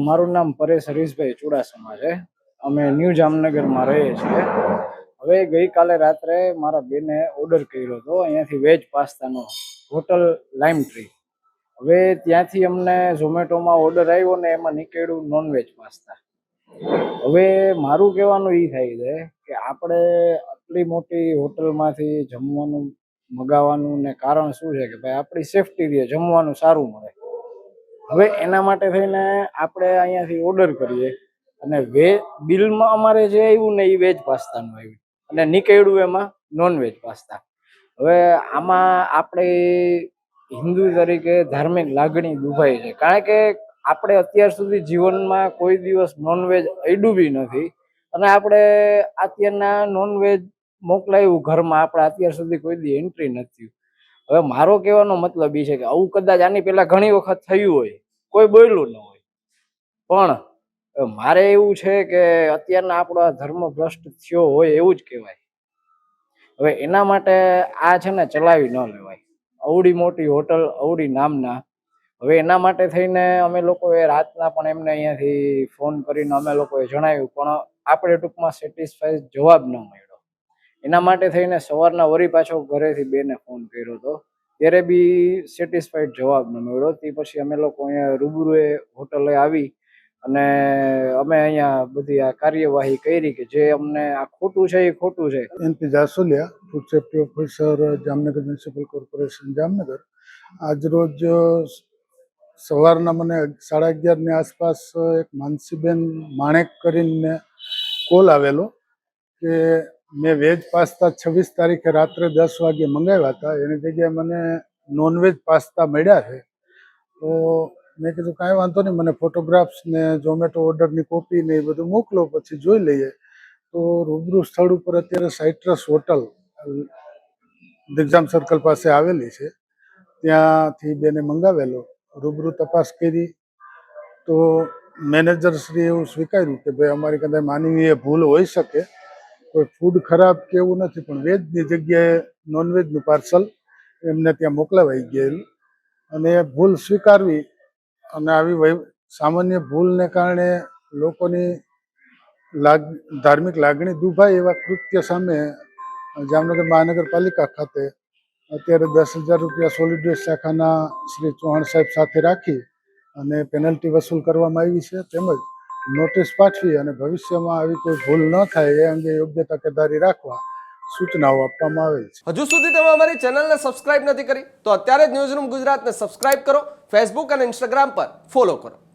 મારું નામ પરેશ હરીશભાઈ ચુડાસમા છે. અમે ન્યૂ જામનગરમાં રહીએ છીએ. હવે ગઈકાલે રાત્રે મારા બેને ઓર્ડર કર્યો હતો અહીંયાથી વેજ પાસ્તાનો, હોટલ લાઇમ ટ્રી. હવે ત્યાંથી અમને ઝોમેટોમાં ઓર્ડર આવ્યો ને એમાં નીકળ્યું નોનવેજ પાસ્તા. હવે મારું કહેવાનું એ થાય છે કે આપણે આટલી મોટી હોટલમાંથી જમવાનું મગાવવાનું ને કારણ શું છે કે ભાઈ આપણી સેફટી રહે, જમવાનું સારું મળે. હવે એના માટે થઈને આપણે અહીંયાથી ઓર્ડર કરીએ અને બિલમાં અમારે જે આવ્યું ને એ વેજ પાસ્તાનું આવ્યું અને નીકળ્યું એમાં નોનવેજ પાસ્તા. હવે આમાં આપણે હિન્દુ તરીકે ધાર્મિક લાગણી દુભાઈ છે, કારણ કે આપણે અત્યાર સુધી જીવનમાં કોઈ દિવસ નોનવેજ અડ્યું બી નથી અને આપણે અત્યારના નોનવેજ મોકલાયું ઘરમાં આપણે અત્યાર સુધી કોઈ દી એન્ટ્રી નથી. હવે મારો કહેવાનો મતલબ એ છે કે આવું કદાચ આની પહેલા ઘણી વખત થયું હોય, કોઈ બોલ્યું ન હોય, પણ મારે એવું છે કે અત્યારના આપણો આ ધર્મ ભ્રષ્ટ થયો હોય એવું જ કહેવાય. હવે એના માટે આ છે ને ચલાવી ન લેવાય. અવડી મોટી હોટલ, અવડી નામના. હવે એના માટે થઈને અમે લોકોએ રાતના પણ એમને અહીંયાથી ફોન કરીને અમે લોકોએ જણાવ્યું, પણ આપણે ટૂંકમાં સેટિસ્ફાઈ જવાબ ન મળ્યો. એના માટે થઈને સવારના વળી પાછો ઘરેથી બેને ફોન કર્યો હતો, ત્યારે બી સેટિસ્ફાઈડ જવાબ ન મળ્યો. તે પછી અમે લોકો અહીંયા રૂબરૂએ હોટલે આવી અને અમે અહીંયા બધી આ કાર્યવાહી કરી કે જે અમને આ ખોટું છે એ ખોટું છે. NP Jasuliya, food safety officer, Jamnagar municipal corporation Jamnagar. આજરોજ સવારના મને 11:30ની આસપાસ એક માનસીબેન માણેક કરીને કોલ આવેલો કે મેં વેજ પાસ્તા 26 તારીખે રાત્રે 10 વાગે મંગાવ્યા હતા, એની જગ્યાએ મને નોનવેજ પાસ્તા મળ્યા છે. તો મેં કીધું કાંઈ વાંધો નહીં, મને ફોટોગ્રાફ્સ ને ઝોમેટો ઓર્ડરની કોપી ને એ બધું મોકલો, પછી જોઈ લઈએ. તો રૂબરૂ સ્થળ ઉપર અત્યારે સાઇટ્રસ હોટલ દિગ્જામ સર્કલ પાસે આવેલી છે, ત્યાંથી બેને મંગાવેલો. રૂબરૂ તપાસ કરી તો મેનેજરશ્રીએ એવું સ્વીકાર્યું કે ભાઈ અમારી કદાચ માનવીય ભૂલ હોઈ શકે, કોઈ ફૂડ ખરાબ કે એવું નથી, પણ વેજની જગ્યાએ નોનવેજનું પાર્સલ એમને ત્યાં મોકલાવાઈ ગયેલું અને એ ભૂલ સ્વીકારવી અને આવી સામાન્ય ભૂલને કારણે લોકોની ધાર્મિક લાગણી દુભાય એવા કૃત્ય સામે જામનગર મહાનગરપાલિકા ખાતે અત્યારે 10,000 રૂપિયા સોલિડ વેસ્ટ શાખાના શ્રી ચૌહાણ સાહેબ સાથે રાખી અને પેનલ્ટી વસૂલ કરવામાં આવી છે, તેમજ નોટિસ પાઠવી અને ભવિષ્યમાં આવી કોઈ ભૂલ ન થાય એ અંગે યોગ્ય તકેદારી રાખવા સૂચનાઓ આપવામાં આવેલ છે. હજુ સુધી તમે અમારી ચેનલને સબસ્ક્રાઇબ નથી કરી તો અત્યારે જ ન્યૂઝરૂમ ગુજરાતને સબસ્ક્રાઇબ કરો, ફેસબુક અને ઇન્સ્ટાગ્રામ પર ફોલો કરો.